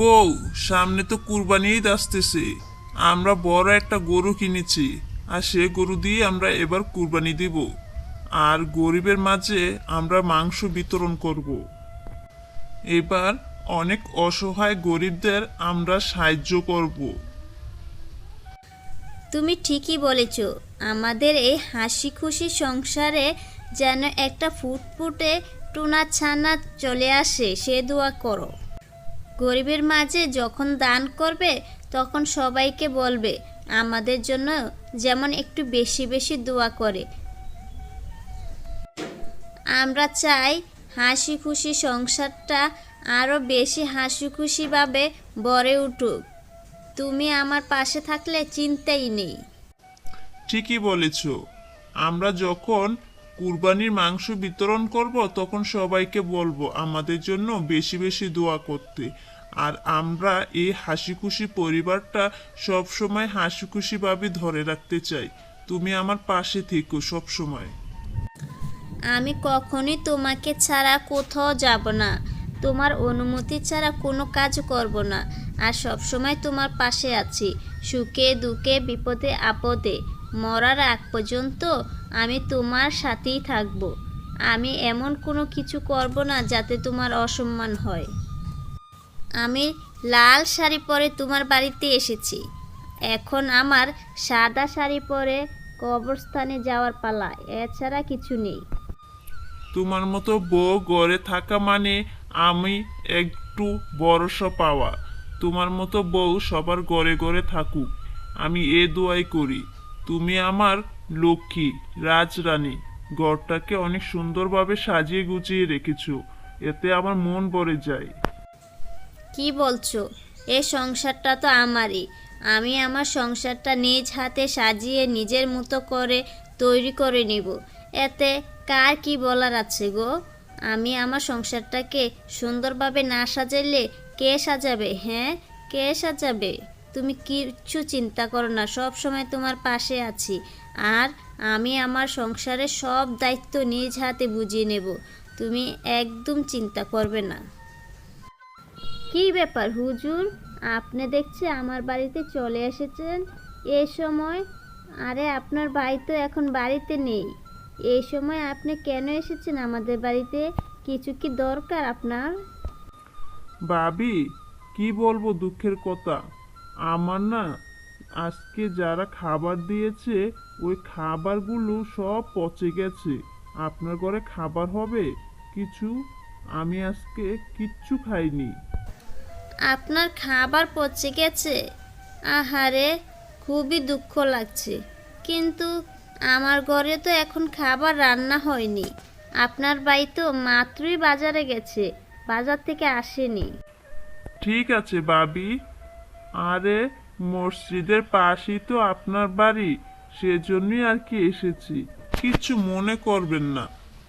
বউ, সামনে তো কুরবানি ঈদ আসতেছে। আমরা বড় একটা গরু কিনেছি, আর সে গরু দিয়ে আমরা এবার কুরবানি দিব। আর গরিবের মাঝে আমরা মাংস বিতরণ করব। এবার অনেক অসহায় গরিবদের আমরা সাহায্য করব। তুমি ঠিকই বলেছ। আমাদের এই হাসি খুশি সংসারে যেন একটা ফুটফুটে টুনা ছানা চলে আসে, সে দোয়া করো। গরিবের মাঝে যখন দান করবে তখন সবাইকে বলবে আমাদের জন্য যেমন একটু বেশি বেশি দোয়া করে। আমরা চাই হাসি খুশি সংসারটা আরও বেশি হাসি খুশিভাবে গড়ে উঠুক। তুমি আমার পাশে থাকলে চিন্তাই নেই। ঠিকই বলেছ। আমরা যখন কুরবানির মাংস বিতরণ করব তখন সবাইকে বলবো আমাদের জন্য বেশি বেশি দোয়া করতে। আর আমরা এই হাসি খুশি পরিবারটা সব সময় হাসি খুশি ভাবে ধরে রাখতে চাই। তুমি আমার পাশে থেকো সব সময়। আমি কখনোই তোমাকে ছাড়া কোথাও যাব না। তোমার অনুমতি ছাড়া কোনো কাজ করব না। আর সব সময় তোমার পাশে আছি, সুখে দুঃখে বিপদে আপদে। মরার আগ পর্যন্ত আমি তোমার সাথেই থাকব। আমি এমন কোনো কিছু করব না যাতে তোমার অসম্মান হয়। আমি লাল শাড়ি পরে তোমার বাড়িতে এসেছি। এখন আমার সাদা শাড়ি পরে কবরস্থানে যাওয়ার পালা, এছাড়া কিছু নেই। তোমার মতো বউ ঘরে থাকা মানে আমি একটু ভরসা পাওয়া। তোমার মতো বউ সবার ঘরে ঘরে থাকুক, আমি এ দোয়াই করি। তুমি আমার লক্ষ্মী রাজরানী। ঘরটাকে অনেক সুন্দরভাবে সাজিয়ে গুছিয়ে রেখেছো, এতে আমার মন ভরে যায়। কি বলছো? এই সংসারটা তো আমারই। আমি আমার সংসারটা নিজ হাতে সাজিয়ে নিজের মতো করে তৈরি করে নিব। এতে কার কি বলার আছে গো? আমি আমার সংসারটাকে সুন্দরভাবে না সাজাইলে কে সাজাবে? হ্যাঁ, কে সাজাবে? তুমি কিচ্ছু চিন্তা করো না, সব সময় তোমার পাশে আছি। আর আমি আমার সংসারের সব দায়িত্ব নিজ হাতে বুঝিয়ে নেব। তুমি একদম চিন্তা করবে না। কী ব্যাপার হুজুর, আপনি দেখছি আমার বাড়িতে চলে এসেছেন এই সময়? আরে আপনার ভাই তো এখন বাড়িতে নেই। এই সময় আপনি কেন এসেছেন আমাদের বাড়িতে? কিছু কি দরকার আপনার? ভাবি, কি বলবো দুঃখের কথা। আমার না, আজকে যারা খাবার দিয়েছে ওই খাবারগুলো সব পচে গেছে। আপনার ঘরে খাবার হবে কিছু? আমি আজকে কিচ্ছু খাইনি। আপনার খাবার পচে গেছে? আহারে, খুবই দুঃখ লাগছে। কিন্তু আমার ঘরে তো এখন খাবার রান্না হয়নি। আপনার ভাই তো মাত্রই বাজারে গেছে, বাজার থেকে আসেনি। ঠিক আছে ভাবি। আরে, মসজিদের পাশেই তো আপনার বাড়ি, সেজন্যই আর কি এসেছি। কিছু মনে করবেন না,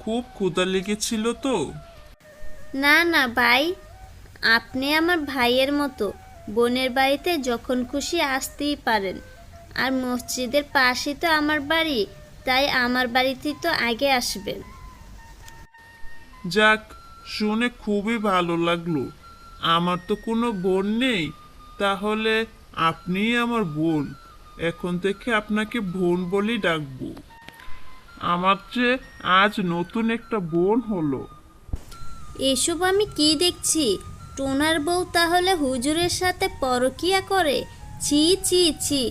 খুব ক্ষুধা লেগেছিল তো। না না ভাই, আপনি আমার ভাইয়ের মতো। বোনের বাড়িতে যখন খুশি আসতেই পারেন। আর মসজিদের পাশে তো আমার বাড়ি, তাই আমার বাড়িতেই তো আগে আসবেন। যাক, শুনে খুবই ভালো লাগলো। আমার তো কোনো বোন নেই, তাহলে আপনিই আমার বোন। এখন থেকে আপনাকে বোন বলেই ডাকবো। আমার যে আজ নতুন একটা বোন হলো। এসব আমি কি দেখছি? টোনার বউ তাহলে হুজুরের সাথে পরকিয়া করে? ছি ছি ছি,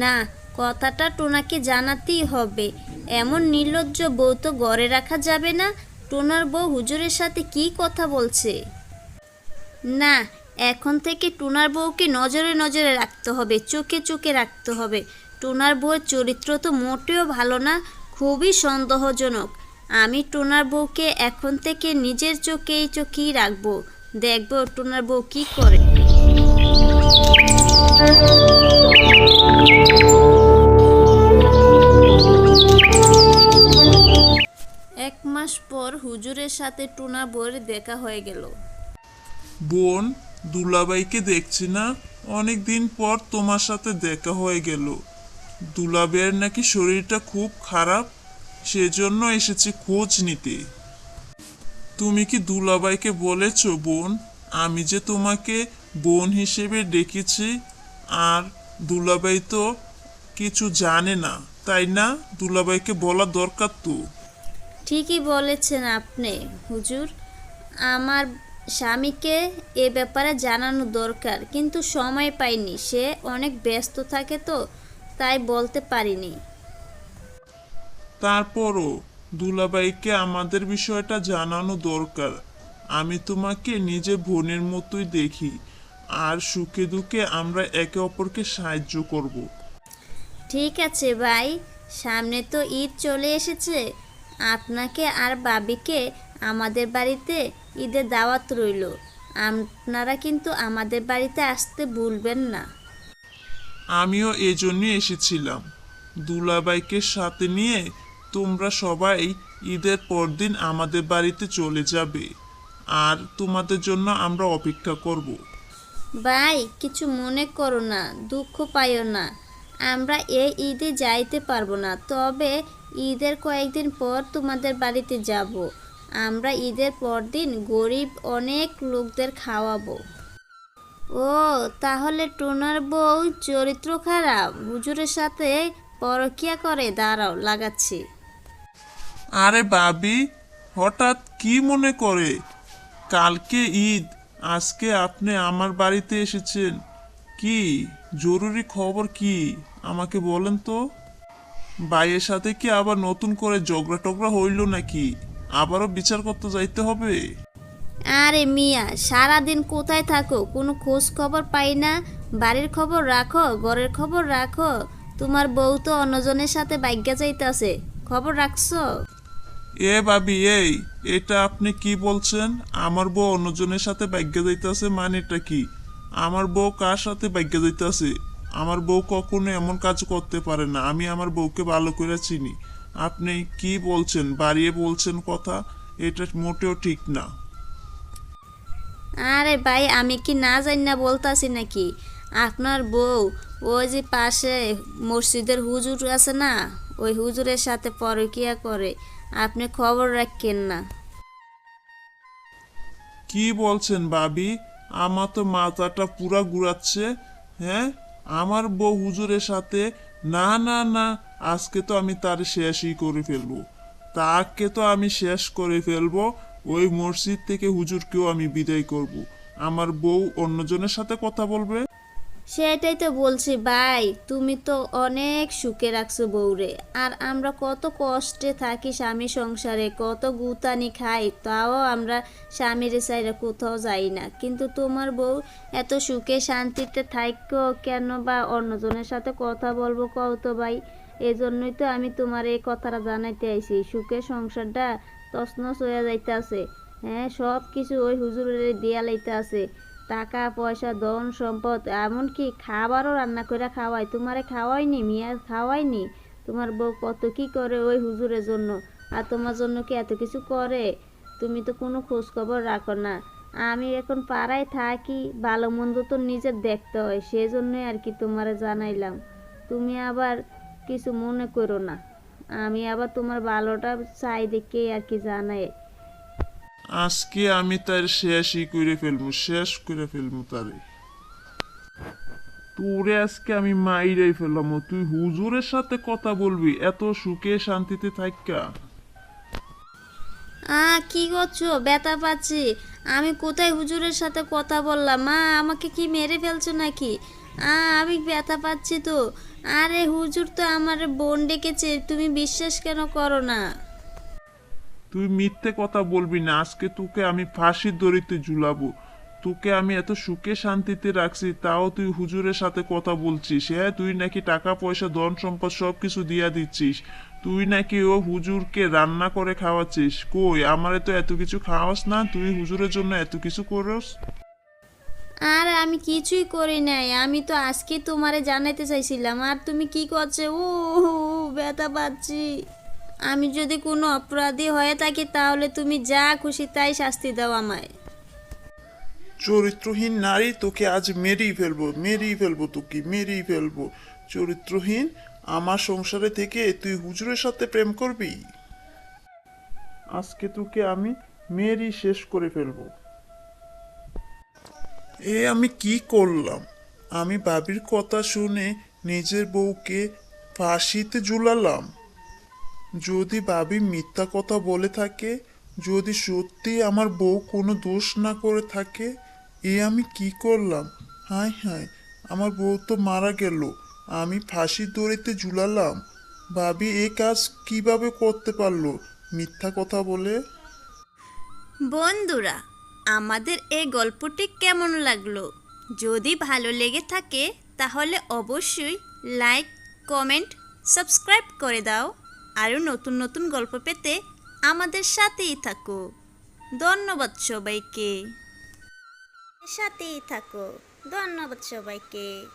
না, কথাটা টোনাকে জানাতেই হবে। এমন নির্লজ্জ বউ তো ঘরে রাখা যাবে না। টোনার বউ হুজুরের সাথে কি কথা বলছে? না, এখন থেকে টোনার বউকে নজরে নজরে রাখতে হবে, চোখে চোখে রাখতে হবে। টোনার বউয়ের চরিত্র তো মোটেও ভালো না, খুবই সন্দেহজনক। আমি টোনার বউকে এখন থেকে নিজের চোখেই রাখবো। দেখবো টোনার বউ কি করে। এক মাস পর হুজুরের সাথে টোনার বউয়ের দেখা হয়ে গেল। বোন, দুলাভাইকে দেখছি না, অনেক দিন পর তোমার সাথে দেখা হয়ে গেল। দুলাভাইয়ের নাকি শরীরটা খুব খারাপ, সেজন্য এসেছি খোঁজ নিতে। তুমি কি দুলাভাইকে বলেছো বোন আমি যে তোমাকে বোন হিসেবে ডেকেছি, আর দুলাভাই তো কিছু জানে না, তাই না? দুলাভাইকে বলা দরকার তো। ঠিকই বলেছেন আপনি হুজুর। আমার স্বামীকে এ ব্যাপারে জানানো দরকার, কিন্তু সময় পাইনি, সে অনেক ব্যস্ত থাকে তো, তাই বলতে পারিনি। তারপরও দুলাভাইকে আমাদের বিষয়টা জানানো দরকার। আমি তোমাকে নিজের বোনের মতোই দেখি, আর সুখে দুঃখে আমরা একে অপরকে সাহায্য করব। ঠিক আছে ভাই, সামনে তো ঈদ চলে এসেছে। আপনাকে আর বাবিকে আমাদের বাড়িতে ঈদের দাওয়াত রইল। আপনারা কিন্তু আমাদের বাড়িতে আসতে ভুলবেন না। আমিও এজন্যই এসেছিলাম, দুলাভাইকে সাথে নিয়ে তোমরা সবাই ঈদের পরদিন আমাদের বাড়িতে চলে যাবে, আর তোমাদের জন্য আমরা অপেক্ষা করব। ভাই, কিছু মনে করো না, দুঃখ পাইও না। আমরা এই ঈদে যাইতে পারবো না, তবে ঈদের কয়েকদিন পর তোমাদের বাড়িতে যাব। আমরা ঈদের পরদিন গরিব অনেক লোকদের খাওয়াবো। ও, তাহলে টোনার বউ চরিত্র খারাপ, হুজুরের সাথে পরকিয়া করে? দাঁড়াও, লাগাচ্ছি। আরে ভাবি, হঠাৎ কি মনে করে? কালকে ঈদ, আজকে আপনি আমার বাড়িতে এসেছেন, কি জরুরি খবর কি আমাকে বলেন তো। ভাইয়ের সাথে কি আবার নতুন করে ঝগড়া টগড়া হইল নাকি? আবারও বিচার করতে যাইতে হবে? আরে মিয়া, সারাদিন কোথায় থাকো, কোনো খোঁজ খবর পাই না। বাড়ির খবর রাখো, ঘরের খবর রাখো। তোমার বউ তো অন্যজনের সাথে বাইজ্ঞা যাইতাছে, খবর রাখছো? এ ভাবি, এটা আপনি কি বলছেন? আমার বউ অন্যজনের সাথে ভাগ্য যাইতেছে মানেটা কি? আমার বউ কার সাথে ভাগ্য যাইতেছে? আমার বউ কখনো এমন কাজ করতে পারে না, আমি আমার বউকে ভালো করে চিনি। আপনি কি বলছেন, বাড়িয়ে বলছেন কথা, এটা মোটেও ঠিক না। আরে ভাই, আমি কি না জানি না বলতাছি নাকি? আপনার বউ ওই যে পাশে মসজিদের হুজুর আছে না, ওই হুজুরের সাথে পরকিয়া করে। আপনি খবর রাখেন না। কি বলছেন ভাবি? আমার তো মাথাটা পুরা ঘুরাচ্ছে। হ্যাঁ, আমার বউ হুজুরের সাথে? না না না, আজকে তো আমি তার শেষই করে ফেলবো। তাকে তো আমি শেষ করে ফেলবো। ওই মসজিদ থেকে হুজুরকেও আমি বিদায় করব। আমার বউ অন্যজনের সাথে কথা বলবে? সেটাই তো বলছি ভাই, তুমি তো অনেক সুখে রাখছো বউরে, আর আমরা কত কষ্টে থাকি স্বামী সংসারে, কত গুতানি খাই, তাও আমরা স্বামীর চাইরে কোথাও যাই না। কিন্তু তোমার বউ এত সুখে শান্তিতে থাকো কেন বা অন্যজনের সাথে কথা বলবো কও তো ভাই? এজন্যই তো আমি তোমার এই কথাটা জানাইতে আইছি, সুখের সংসারটা তছনছ হয়ে যাইতেছে। হ্যাঁ, সব কিছু ওই হুজুরের দিয়া লাইতে আছে। টাকা পয়সা ধন সম্পদ, এমনকি খাবারও রান্না করে খাওয়াই। তোমারে খাওয়াইনি মিয়া, খাওয়াইনি? তোমার বউ কত কি করে ওই হুজুরের জন্য, আর তোমার জন্য কি এত কিছু করে? তুমি তো কোনো খোঁজ খবর রাখো না। আমি এখন পাড়ায় থাকি, ভালো মন্দ তো নিজের দেখতে হয়, সেজন্যই আর কি তোমারে জানাইলাম। তুমি আবার কিছু মনে করো না, আমি আবার তোমার ভালোটা চাই দেখে আর কি জানাই। আজকে আমি তার শেষই করে ফেলবো, শেষ করে ফেলবো তারে। তোরে আজকে আমি মাইরাই ফেললাম। তুই হুজুরের সাথে কথা বলবি এত সুখে শান্তিতে থাকা? কি করছো? ব্যথা পাচ্ছি। আমি কোথায় হুজুরের সাথে কথা বললাম? আমাকে কি মেরে ফেলছো নাকি? আমি ব্যথা পাচ্ছি তো। আরে হুজুর তো আমার বোন ডেকেছে, তুমি বিশ্বাস কেন করো না? তুই মিথ্যে কথা বলবি না, আজকে তোকে আমি ফাঁসির দড়িতে ঝুলাবো। তোকে আমি এত সুখে শান্তিতে রাখছি, তাও তুই হুজুরের সাথে কথা বলছিস। হ্যাঁ, তুই নাকি টাকা পয়সা ধন সম্পদ সবকিছু দিয়া দিচ্ছিস। তুই নাকি ও হুজুরকে রান্না করে খাওয়াচ্ছিস। কই, আমারে তো এত কিছু খাওয়াস না, তুই হুজুরের জন্য এত কিছু করস। আর আমি কিছুই করি নাই, আমি তো আজকে তোমারে জানাইতে চাইছিলাম, আর তুমি কি করছো? ব্যথা পাচ্ছি। আমি যদি কোনো অপরাধী হয়ে থাকি তাহলে তুমি যা খুশি তাই শাস্তি দাও আমায়। চরিত্রহীন নারী, তোকে আজ মেরেই ফেলবো, মেরেই ফেলবো, তোকে মেরেই ফেলবো। চরিত্রহীন, আমার সংসারে থেকে তুই হুজুরের সাথে প্রেম করবি? আজকে তোকে আমি মেরেই শেষ করে ফেলবো। এ আমি কি করলাম? আমি ভাবির কথা শুনে নিজের বউকে ফাঁসিতে ঝুলালাম। যদি ভাবি মিথ্যা কথা বলে থাকে, যদি সত্যি আমার বউ কোনো দোষ না করে থাকে, এ আমি কি করলাম? হায় হায়, আমার বউ তো মারা গেল, আমি ফাঁসির দড়িতে ঝুলালাম। ভাবি এ কাজ কিভাবে করতে পারলো মিথ্যা কথা বলে? বন্ধুরা, আমাদের এই গল্পটি কেমন লাগলো? যদি ভালো লেগে থাকে তাহলে অবশ্যই লাইক, কমেন্ট, সাবস্ক্রাইব করে দাও। আরও নতুন নতুন গল্প পেতে আমাদের সাথেই থাকো। ধন্যবাদ সবাইকে। সাথেই থাকো। ধন্যবাদ সবাইকে।